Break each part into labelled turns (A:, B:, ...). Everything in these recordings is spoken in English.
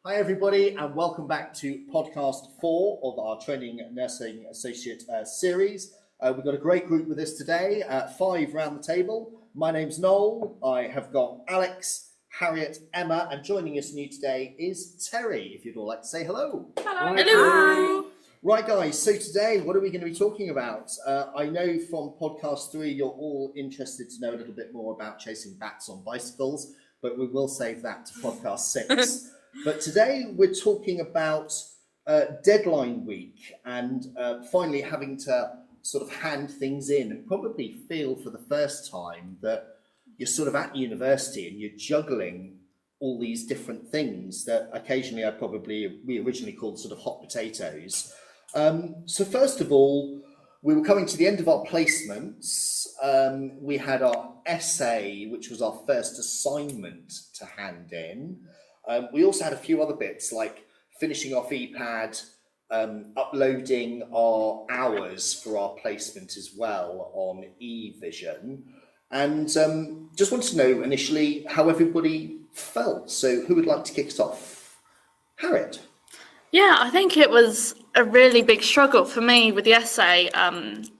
A: Hi everybody and welcome back to podcast 4 of our Training Nursing Associate series. We've got a great group with us today, 5 round the table. My name's Noel, I have got Alex, Harriet, Emma, and joining us new today is Terry, if you'd all like to say hello.
B: Hello.
C: Hello.
A: Right guys, so today what are we going to be talking about? I know from podcast 3 you're all interested to know a little bit more about chasing bats on bicycles, but we will save that to podcast 6. But today we're talking about deadline week and finally having to sort of hand things in and probably feel for the first time that you're sort of at university and you're juggling all these different things that occasionally we originally called sort of hot potatoes. So first of all, we were coming to the end of our placements. We had our essay, which was our first assignment to hand in. We also had a few other bits like finishing off EPAD, uploading our hours for our placement as well on eVision. And just wanted to know initially how everybody felt. So who would like to kick us off? Harriet.
B: Yeah, I think it was a really big struggle for me with the essay.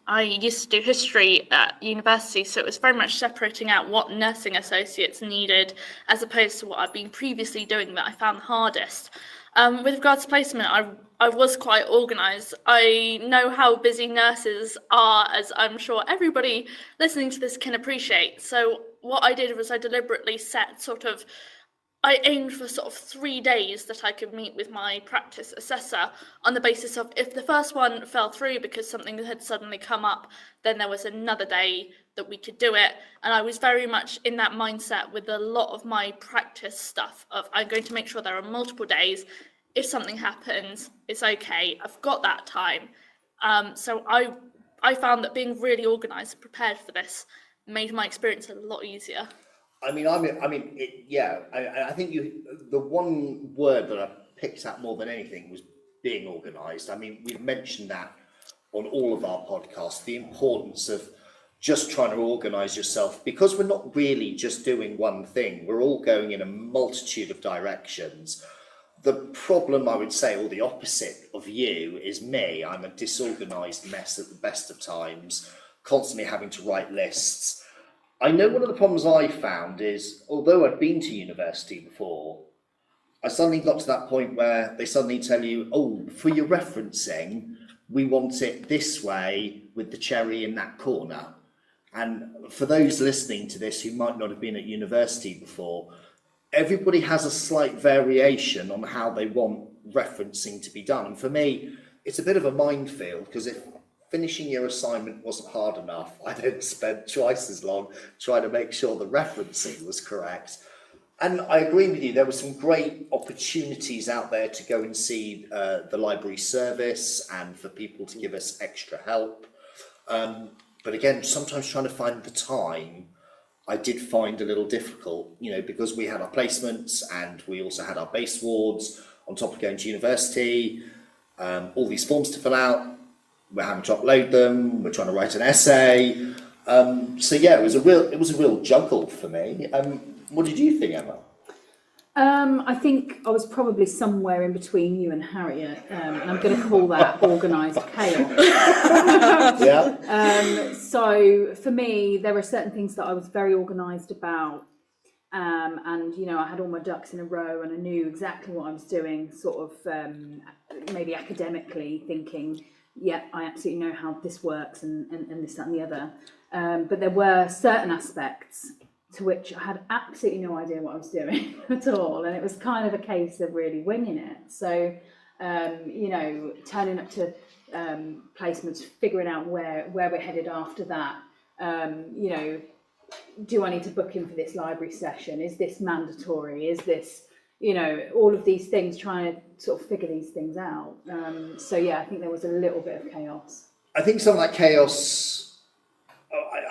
B: I used to do history at university, so it was very much separating out what nursing associates needed as opposed to what I'd been previously doing that I found the hardest. With regards to placement, I was quite organised. I know how busy nurses are, as I'm sure everybody listening to this can appreciate. So what I did was I deliberately set I aimed for 3 days that I could meet with my practice assessor on the basis of if the first one fell through because something had suddenly come up, then there was another day that we could do it. And I was very much in that mindset with a lot of my practice stuff of I'm going to make sure there are multiple days. If something happens, it's okay. I've got that time. So I found that being really organised and prepared for this made my experience a lot easier.
A: I think the one word that I picked up more than anything was being organised. I mean, we've mentioned that on all of our podcasts, the importance of just trying to organise yourself, because we're not really just doing one thing. We're all going in a multitude of directions. The problem, I would say, or the opposite of you, is me. I'm a disorganised mess at the best of times, constantly having to write lists. I know one of the problems I found is, although I'd been to university before, I suddenly got to that point where they suddenly tell you, oh, for your referencing, we want it this way with the cherry in that corner. And for those listening to this who might not have been at university before, everybody has a slight variation on how they want referencing to be done. And for me, it's a bit of a minefield, because if finishing your assignment wasn't hard enough, I then spent twice as long trying to make sure the referencing was correct. And I agree with you, there were some great opportunities out there to go and see the library service and for people to give us extra help. But again, sometimes trying to find the time, I did find a little difficult, because we had our placements and we also had our base wards on top of going to university, all these forms to fill out. We're having to upload them. We're trying to write an essay. It was a real juggle for me. What did you think, Emma?
C: I think I was probably somewhere in between you and Harriet, and I'm going to call that organised chaos.
A: Yeah.
C: So for me, there were certain things that I was very organised about, and I had all my ducks in a row, and I knew exactly what I was doing. Maybe academically thinking, yeah, I absolutely know how this works and this, that and the other. But there were certain aspects to which I had absolutely no idea what I was doing at all. And it was kind of a case of really winging it. So, turning up to placements, figuring out where we're headed after that. Do I need to book in for this library session? Is this mandatory? Is this... all of these things, trying to sort of figure these things out. I think there was a little bit of chaos.
A: I think some of that chaos,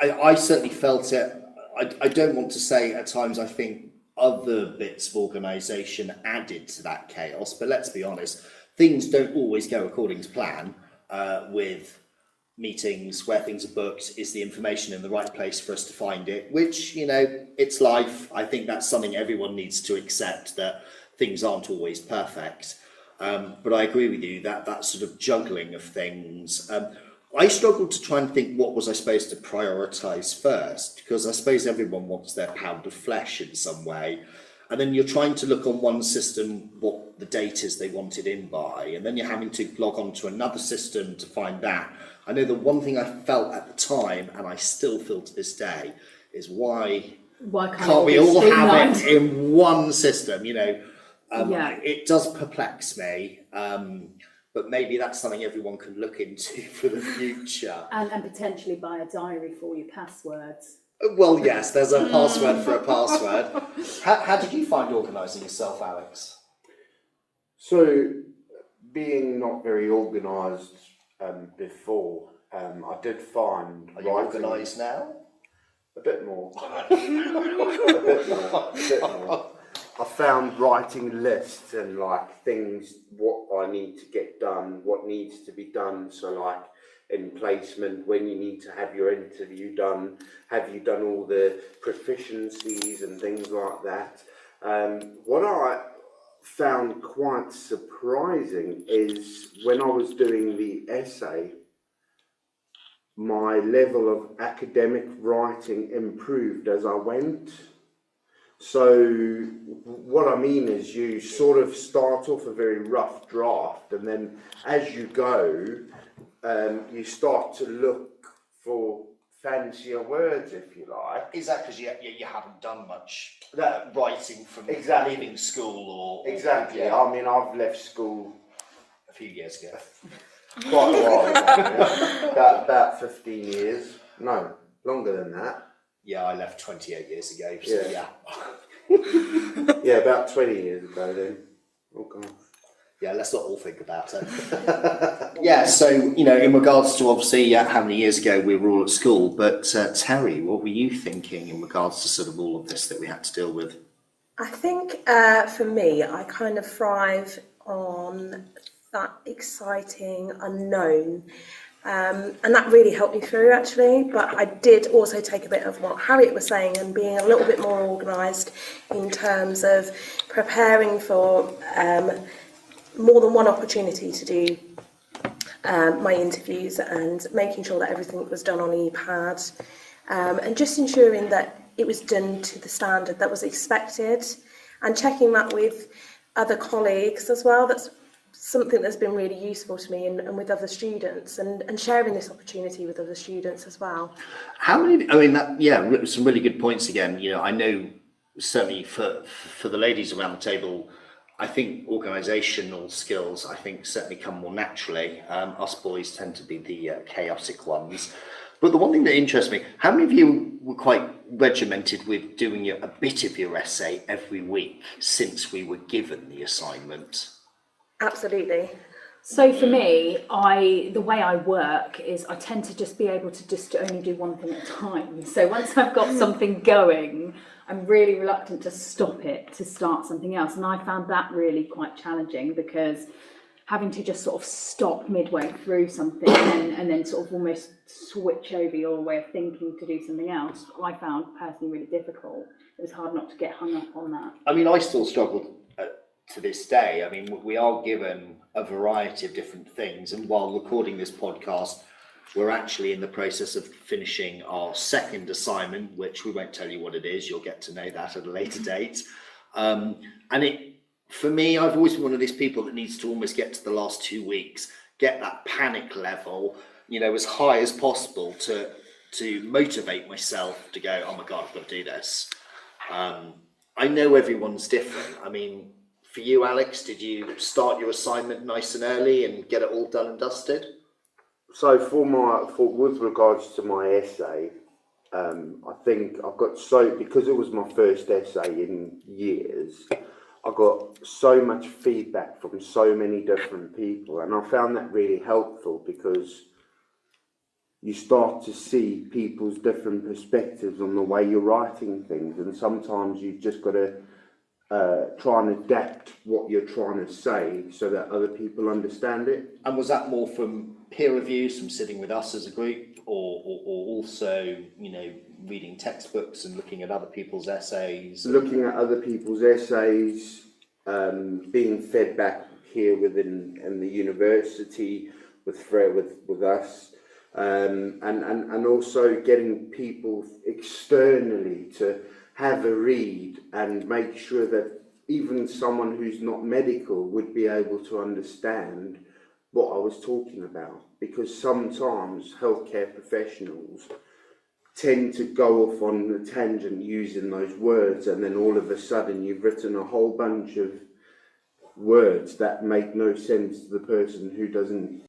A: I certainly felt it. I don't want to say at times I think other bits of organisation added to that chaos, but let's be honest, things don't always go according to plan with meetings where things are booked. Is the information in the right place for us to find it? Which, it's life. I think that's something everyone needs to accept, that things aren't always perfect. But I agree with you that sort of juggling of things. I struggled to try and think what was I supposed to prioritise first, because I suppose everyone wants their pound of flesh in some way. And then you're trying to look on one system what the date is they want it in by, and then you're having to log on to another system to find that. I know the one thing I felt at the time, and I still feel to this day, is why can't we all have it in one system? It does perplex me, but maybe that's something everyone can look into for the future.
C: And potentially buy a diary for your passwords.
A: Well, yes, there's a password for a password. How did you find organising yourself, Alex?
D: So, being not very organised before, I did find...
A: Are you organised now?
D: A bit more. a bit more. I found writing lists and things, what I need to get done, what needs to be done. So in placement, when you need to have your interview done, have you done all the proficiencies and things like that. What I found quite surprising is when I was doing the essay, my level of academic writing improved as I went. So what I mean is you sort of start off a very rough draft, and then as you go, you start to look for fancier words, if you like.
A: Is that because you haven't done much writing from leaving school or...
D: Exactly. Yeah. I mean, I've left school
A: a few years ago.
D: Quite a while ago, about 15 years. No, longer than that.
A: Yeah, I left 28 years ago, so yeah.
D: Yeah, about 20 years ago then. Oh gosh.
A: Yeah, let's not all think about it. Yeah, so, in regards to obviously how many years ago we were all at school, but Terry, what were you thinking in regards to sort of all of this that we had to deal with?
E: I think for me, I kind of thrive on that exciting unknown. And that really helped me through actually, but I did also take a bit of what Harriet was saying and being a little bit more organised in terms of preparing for more than one opportunity to do my interviews and making sure that everything was done on ePad and just ensuring that it was done to the standard that was expected and checking that with other colleagues as well. That's something that's been really useful to me and with other students and sharing this opportunity with other students as well.
A: Some really good points again. I know certainly for the ladies around the table, I think organisational skills, certainly come more naturally. Us boys tend to be the chaotic ones. But the one thing that interests me, how many of you were quite regimented with doing a bit of your essay every week since we were given the assignment?
E: Absolutely.
C: So for me, the way I work is I tend to just be able to just only do one thing at a time. So once I've got something going, I'm really reluctant to stop it to start something else. And I found that really quite challenging because having to just sort of stop midway through something and then sort of almost switch over your way of thinking to do something else, I found personally really difficult. It was hard not to get hung up on that.
A: I mean, I still struggle to this day. I mean, we are given a variety of different things, and while recording this podcast, we're actually in the process of finishing our second assignment, which we won't tell you what it is. You'll get to know that at a later date. For me, I've always been one of these people that needs to almost get to the last 2 weeks, get that panic level, as high as possible to motivate myself to go, oh my God, I've got to do this. I know everyone's different. I mean, for you, Alex, did you start your assignment nice and early and get it all done and dusted?
D: So with regards to my essay, I think I've got because it was my first essay in years, I got so much feedback from so many different people, and I found that really helpful because you start to see people's different perspectives on the way you're writing things, and sometimes you've just got to try and adapt what you're trying to say so that other people understand it.
A: And was that more from peer reviews, from sitting with us as a group, or also, reading textbooks and looking at other people's essays?
D: Looking at other people's essays, being fed back here within in the university with us, and also getting people externally to have a read and make sure that even someone who's not medical would be able to understand what I was talking about, because sometimes healthcare professionals tend to go off on a tangent using those words, and then all of a sudden you've written a whole bunch of words that make no sense to the person who doesn't